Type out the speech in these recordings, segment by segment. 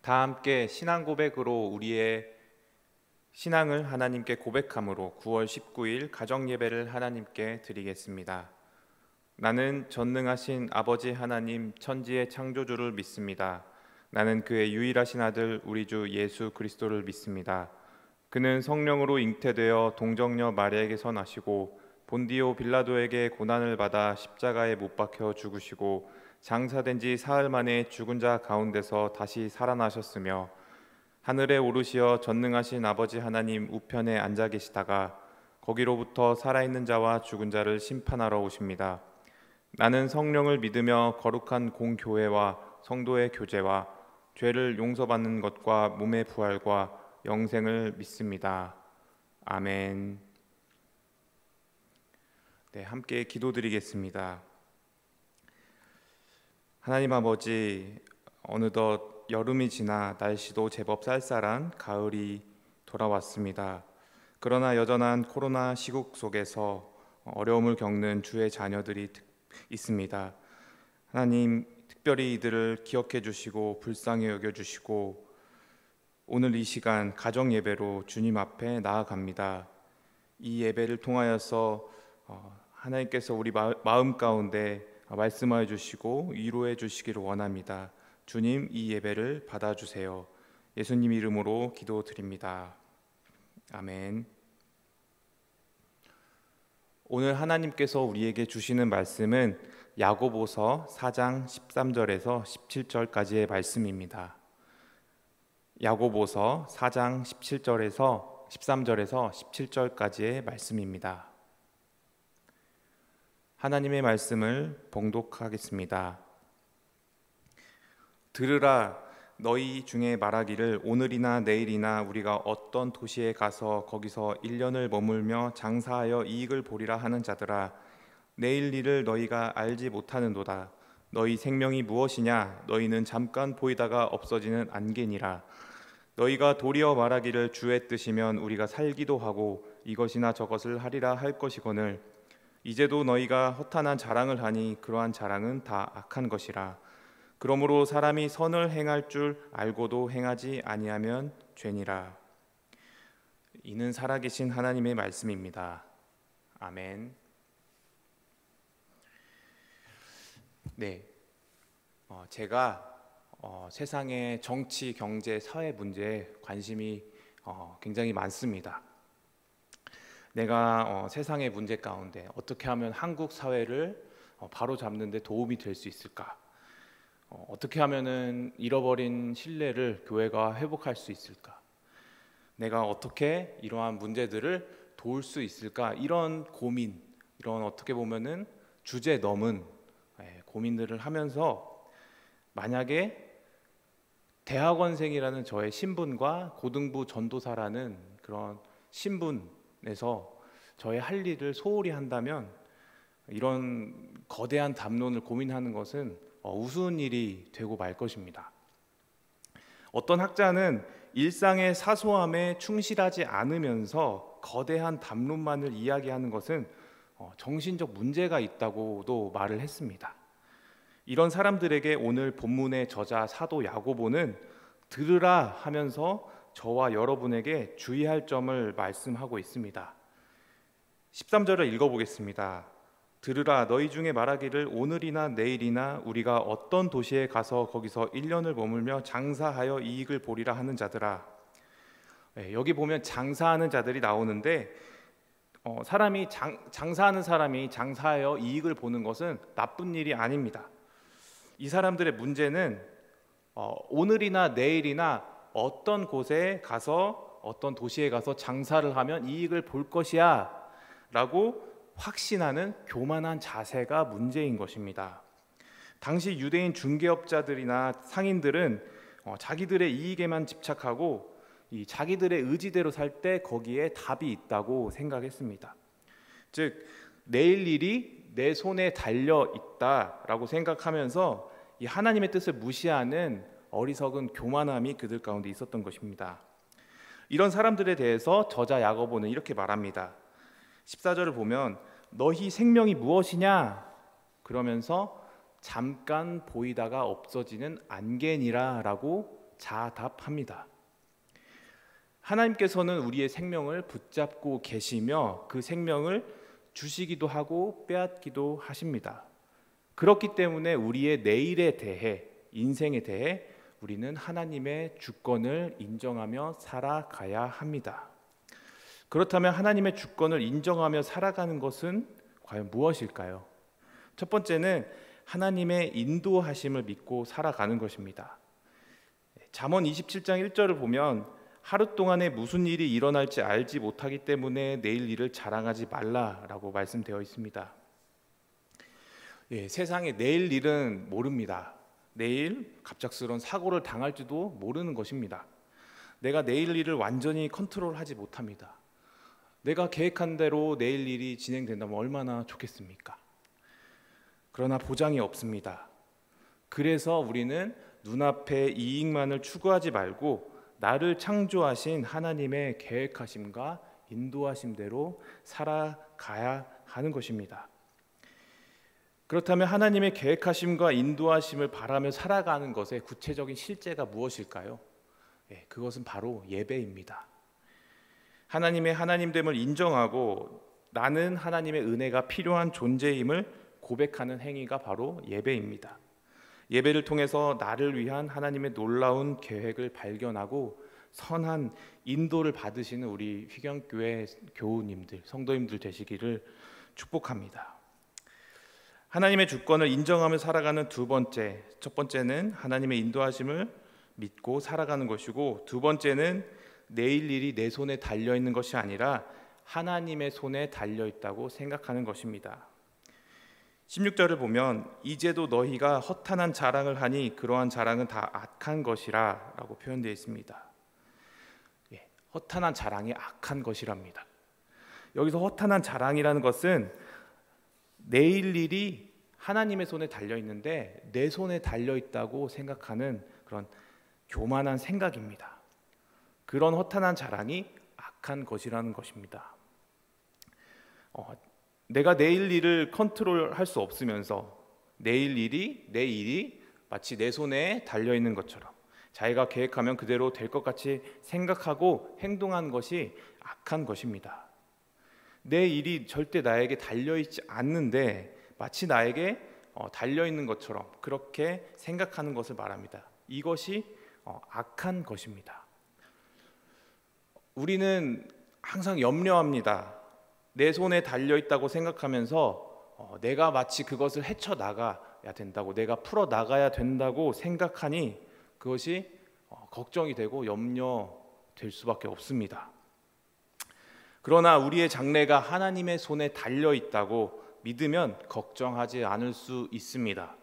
다 함께 신앙 고백으로 우리의 신앙을 하나님께 고백함으로 9월 19일 가정 예배를 하나님께 드리겠습니다. 나는 전능하신 아버지 하나님 천지의 창조주를 믿습니다. 나는 그의 유일하신 아들 우리 주 예수 그리스도를 믿습니다. 그는 성령으로 잉태되어 동정녀 마리아에게서 나시고 본디오 빌라도에게 고난을 받아 십자가에 못 박혀 죽으시고 장사된 지 사흘 만에 죽은 자 가운데서 다시 살아나셨으며 하늘에 오르시어 전능하신 아버지 하나님 우편에 앉아 계시다가 거기로부터 살아있는 자와 죽은 자를 심판하러 오십니다. 나는 성령을 믿으며 거룩한 공교회와 성도의 교제와 죄를 용서받는 것과 몸의 부활과 영생을 믿습니다. 아멘. 네, 함께 기도드리겠습니다. 하나님 아버지, 어느덧 여름이 지나 날씨도 제법 쌀쌀한 가을이 돌아왔습니다. 그러나 여전한 코로나 시국 속에서 어려움을 겪는 주의 자녀들이 있습니다. 하나님, 특별히 이들을 기억해 주시고 불쌍히 여겨 주시고 오늘 이 시간 가정 예배로 주님 앞에 나아갑니다. 이 예배를 통하여서 하나님께서 우리 마음 가운데 말씀하여 주시고 위로해 주시기를 원합니다. 주님, 이 예배를 받아주세요. 예수님 이름으로 기도드립니다. 아멘. 오늘 하나님께서 우리에게 주시는 말씀은 야고보서 4장 13절에서 17절까지의 말씀입니다. 야고보서 4장 17절에서 13절에서 17절까지의 말씀입니다. 하나님의 말씀을 봉독하겠습니다. 들으라, 너희 중에 말하기를 오늘이나 내일이나 우리가 어떤 도시에 가서 거기서 1년을 머물며 장사하여 이익을 보리라 하는 자들아, 내일 일을 너희가 알지 못하는도다. 너희 생명이 무엇이냐? 너희는 잠깐 보이다가 없어지는 안개니라. 너희가 도리어 말하기를 주의 뜻이면 우리가 살기도 하고 이것이나 저것을 하리라 할 것이거늘 이제도 너희가 허탄한 자랑을 하니 그러한 자랑은 다 악한 것이라. 그러므로 사람이 선을 행할 줄 알고도 행하지 아니하면 죄니라. 이는 살아계신 하나님의 말씀입니다. 아멘. 네, 제가 세상의 정치, 경제, 사회 문제에 관심이 굉장히 많습니다. 내가 세상의 문제 가운데 어떻게 하면 한국 사회를 바로잡는 데 도움이 될 수 있을까? 어떻게 하면은 잃어버린 신뢰를 교회가 회복할 수 있을까? 내가 어떻게 이러한 문제들을 도울 수 있을까? 이런 고민, 이런 어떻게 보면은 주제 넘은 고민들을 하면서 만약에 대학원생이라는 저의 신분과 고등부 전도사라는 그런 신분에서 저의 할 일을 소홀히 한다면 이런 거대한 담론을 고민하는 것은 우스운 일이 되고 말 것입니다. 어떤 학자는 일상의 사소함에 충실하지 않으면서 거대한 담론만을 이야기하는 것은 정신적 문제가 있다고도 말을 했습니다. 이런 사람들에게 오늘 본문의 저자 사도 야고보는 들으라 하면서 저와 여러분에게 주의할 점을 말씀하고 있습니다. 13절을 읽어보겠습니다. 들으라, 너희 중에 말하기를 오늘이나 내일이나 우리가 어떤 도시에 가서 거기서 1년을 머물며 장사하여 이익을 보리라 하는 자들아. 여기 보면 장사하는 자들이 나오는데 장사하는 사람이 장사하여 이익을 보는 것은 나쁜 일이 아닙니다. 이 사람들의 문제는 오늘이나 내일이나 어떤 곳에 가서 어떤 도시에 가서 장사를 하면 이익을 볼 것이야 라고 확신하는 교만한 자세가 문제인 것입니다. 당시 유대인 중개업자들이나 상인들은 자기들의 이익에만 집착하고 자기들의 의지대로 살 때 거기에 답이 있다고 생각했습니다. 즉 내일 일이 내 손에 달려 있다라고 생각하면서 이 하나님의 뜻을 무시하는 어리석은 교만함이 그들 가운데 있었던 것입니다. 이런 사람들에 대해서 저자 야고보는 이렇게 말합니다. 14절을 보면 너희 생명이 무엇이냐? 그러면서 잠깐 보이다가 없어지는 안개니라 라고 자답합니다. 하나님께서는 우리의 생명을 붙잡고 계시며 그 생명을 주시기도 하고 빼앗기도 하십니다. 그렇기 때문에 우리의 내일에 대해, 인생에 대해 우리는 하나님의 주권을 인정하며 살아가야 합니다. 그렇다면 하나님의 주권을 인정하며 살아가는 것은 과연 무엇일까요? 첫 번째는 하나님의 인도하심을 믿고 살아가는 것입니다. 잠언 27장 1절을 보면 하루 동안에 무슨 일이 일어날지 알지 못하기 때문에 내일 일을 자랑하지 말라라고 말씀되어 있습니다. 세상에 내일 일은 모릅니다. 내일 갑작스러운 사고를 당할지도 모르는 것입니다. 내가 내일 일을 완전히 컨트롤하지 못합니다. 내가 계획한 대로 내일 일이 진행된다면 얼마나 좋겠습니까? 그러나 보장이 없습니다. 그래서 우리는 눈앞의 이익만을 추구하지 말고 나를 창조하신 하나님의 계획하심과 인도하심대로 살아가야 하는 것입니다. 그렇다면 하나님의 계획하심과 인도하심을 바라며 살아가는 것의 구체적인 실제가 무엇일까요? 그것은 바로 예배입니다. 하나님의 하나님됨을 인정하고 나는 하나님의 은혜가 필요한 존재임을 고백하는 행위가 바로 예배입니다. 예배를 통해서 나를 위한 하나님의 놀라운 계획을 발견하고 선한 인도를 받으시는 우리 휘경교회 교우님들, 성도님들 되시기를 축복합니다. 하나님의 주권을 인정하며 살아가는 첫 번째는 하나님의 인도하심을 믿고 살아가는 것이고, 두 번째는 내일 일이 내 손에 달려있는 것이 아니라 하나님의 손에 달려있다고 생각하는 것입니다. 16절을 보면 이제도 너희가 허탄한 자랑을 하니 그러한 자랑은 다 악한 것이라 라고 표현되어 있습니다. 허탄한 자랑이 악한 것이랍니다. 여기서 허탄한 자랑이라는 것은 내일 일이 하나님의 손에 달려있는데 내 손에 달려있다고 생각하는 그런 교만한 생각입니다. 그런 허탄한 자랑이 악한 것이라는 것입니다. 내가 내일 일을 컨트롤할 수 없으면서 내 일이 마치 내 손에 달려있는 것처럼 자기가 계획하면 그대로 될 것 같이 생각하고 행동한 것이 악한 것입니다. 내 일이 절대 나에게 달려있지 않는데 마치 나에게 달려있는 것처럼 그렇게 생각하는 것을 말합니다. 이것이 악한 것입니다. 우리는 항상 염려합니다. 내 손에 달려있다고 생각하면서 내가 마치 그것을 헤쳐나가야 된다고, 내가 풀어나가야 된다고 생각하니 그것이 걱정이 되고 염려될 수밖에 없습니다. 그러나 우리의 장래가 하나님의 손에 달려있다고 믿으면 걱정하지 않을 수 있습니다.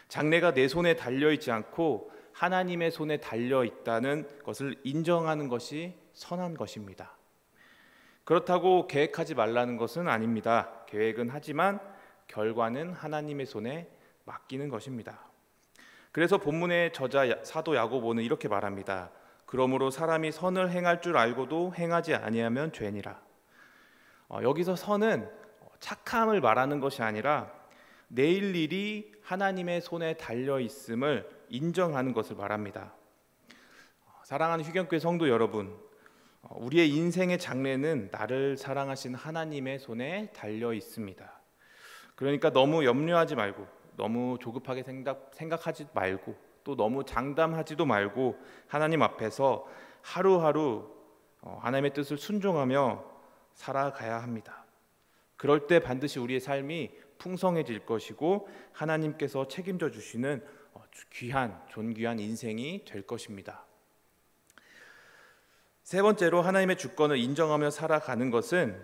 장래가 내 손에 달려있지 않고 하나님의 손에 달려있다는 것을 인정하는 것이 선한 것입니다. 그렇다고 계획하지 말라는 것은 아닙니다. 계획은 하지만 결과는 하나님의 손에 맡기는 것입니다. 그래서 본문의 저자 사도 야고보는 이렇게 말합니다. 그러므로 사람이 선을 행할 줄 알고도 행하지 아니하면 죄니라. 여기서 선은 착함을 말하는 것이 아니라 내일 일이 하나님의 손에 달려 있음을 인정하는 것을 말합니다. 사랑하는 휘경교회 성도 여러분, 우리의 인생의 장래는 나를 사랑하신 하나님의 손에 달려 있습니다. 그러니까 너무 염려하지 말고, 너무 조급하게 생각하지 말고, 또 너무 장담하지도 말고 하나님 앞에서 하루하루 하나님의 뜻을 순종하며 살아가야 합니다. 그럴 때 반드시 우리의 삶이 풍성해질 것이고 하나님께서 책임져 주시는 귀한, 존귀한 인생이 될 것입니다. 세 번째로 하나님의 주권을 인정하며 살아가는 것은,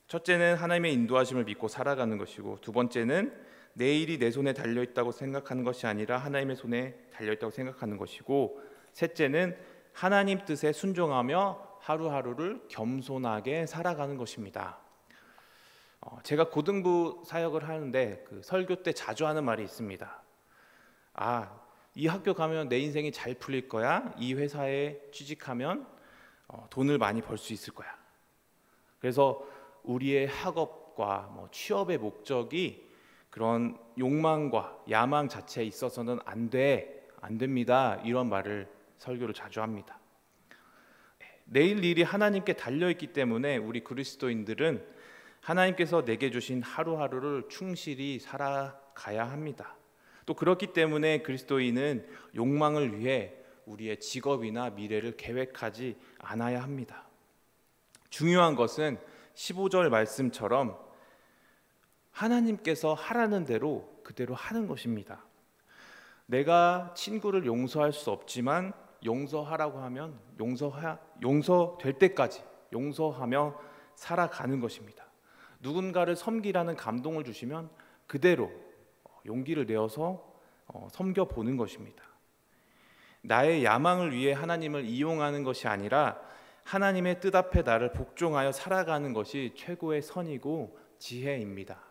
첫째는 하나님의 인도하심을 믿고 살아가는 것이고, 두 번째는 내일이 내 손에 달려있다고 생각하는 것이 아니라 하나님의 손에 달려있다고 생각하는 것이고, 셋째는 하나님 뜻에 순종하며 하루하루를 겸손하게 살아가는 것입니다. 제가 고등부 사역을 하는데 설교 때 자주 하는 말이 있습니다. 이 학교 가면 내 인생이 잘 풀릴 거야. 이 회사에 취직하면 돈을 많이 벌 수 있을 거야. 그래서 우리의 학업과 취업의 목적이 그런 욕망과 야망 자체에 있어서는 안 돼. 안 됩니다. 이런 말을 설교를 자주 합니다. 내일 일이 하나님께 달려있기 때문에 우리 그리스도인들은 하나님께서 내게 주신 하루하루를 충실히 살아가야 합니다. 또 그렇기 때문에 그리스도인은 욕망을 위해 우리의 직업이나 미래를 계획하지 않아야 합니다. 중요한 것은 15절 말씀처럼 하나님께서 하라는 대로 그대로 하는 것입니다. 내가 친구를 용서할 수 없지만 용서하라고 하면 용서될 때까지 용서하며 살아가는 것입니다. 누군가를 섬기라는 감동을 주시면 그대로 용기를 내어서 섬겨보는 것입니다. 나의 야망을 위해 하나님을 이용하는 것이 아니라 하나님의 뜻 앞에 나를 복종하여 살아가는 것이 최고의 선이고 지혜입니다.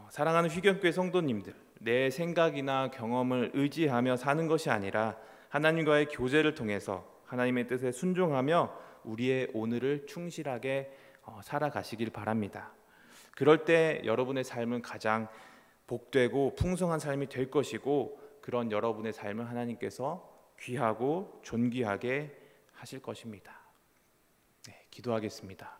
사랑하는 휘경교회 성도님들, 내 생각이나 경험을 의지하며 사는 것이 아니라 하나님과의 교제를 통해서 하나님의 뜻에 순종하며 우리의 오늘을 충실하게 살아가시길 바랍니다. 그럴 때 여러분의 삶은 가장 복되고 풍성한 삶이 될 것이고, 그런 여러분의 삶을 하나님께서 귀하고 존귀하게 하실 것입니다. 기도하겠습니다.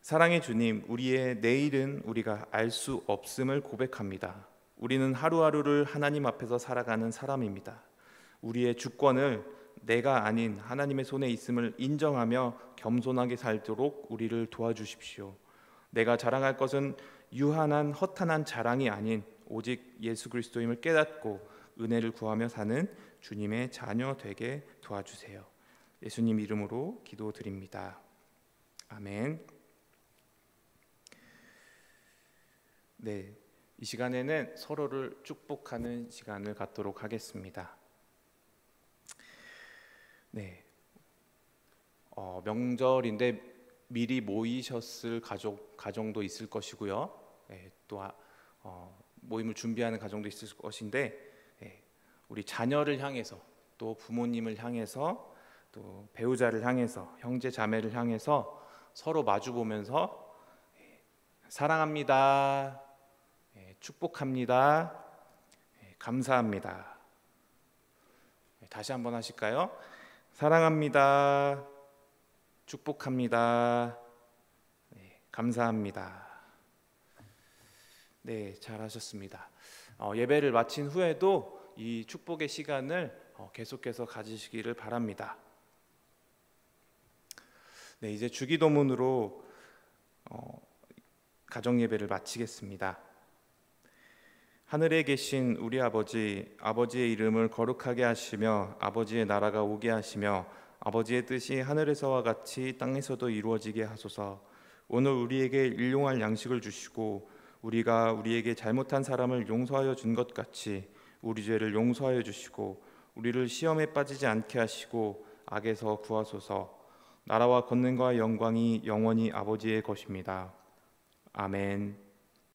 사랑의 주님, 우리의 내일은 우리가 알 수 없음을 고백합니다. 우리는 하루하루를 하나님 앞에서 살아가는 사람입니다. 우리의 주권을 내가 아닌 하나님의 손에 있음을 인정하며 겸손하게 살도록 우리를 도와주십시오. 내가 자랑할 것은 유한한 허탄한 자랑이 아닌 오직 예수 그리스도임을 깨닫고 은혜를 구하며 사는 주님의 자녀 되게 도와주세요. 예수님 이름으로 기도드립니다. 아멘. 이 시간에는 서로를 축복하는 시간을 갖도록 하겠습니다. 명절인데 미리 모이셨을 가정도 있을 것이고요. 또 모임을 준비하는 가정도 있을 것인데, 우리 자녀를 향해서, 또 부모님을 향해서, 또 배우자를 향해서, 형제 자매를 향해서 서로 마주 보면서 사랑합니다, 축복합니다, 감사합니다. 다시 한번 하실까요? 사랑합니다, 축복합니다, 감사합니다. 잘하셨습니다. 예배를 마친 후에도 이 축복의 시간을 계속해서 가지시기를 바랍니다. 이제 주기도문으로 가정 예배를 마치겠습니다. 하늘에 계신 우리 아버지, 아버지의 이름을 거룩하게 하시며 아버지의 나라가 오게 하시며 아버지의 뜻이 하늘에서와 같이 땅에서도 이루어지게 하소서. 오늘 우리에게 일용할 양식을 주시고 우리가 우리에게 잘못한 사람을 용서하여 준 것 같이 우리 죄를 용서하여 주시고 우리를 시험에 빠지지 않게 하시고 악에서 구하소서. 나라와 권능과 영광이 영원히 아버지의 것입니다. 아멘.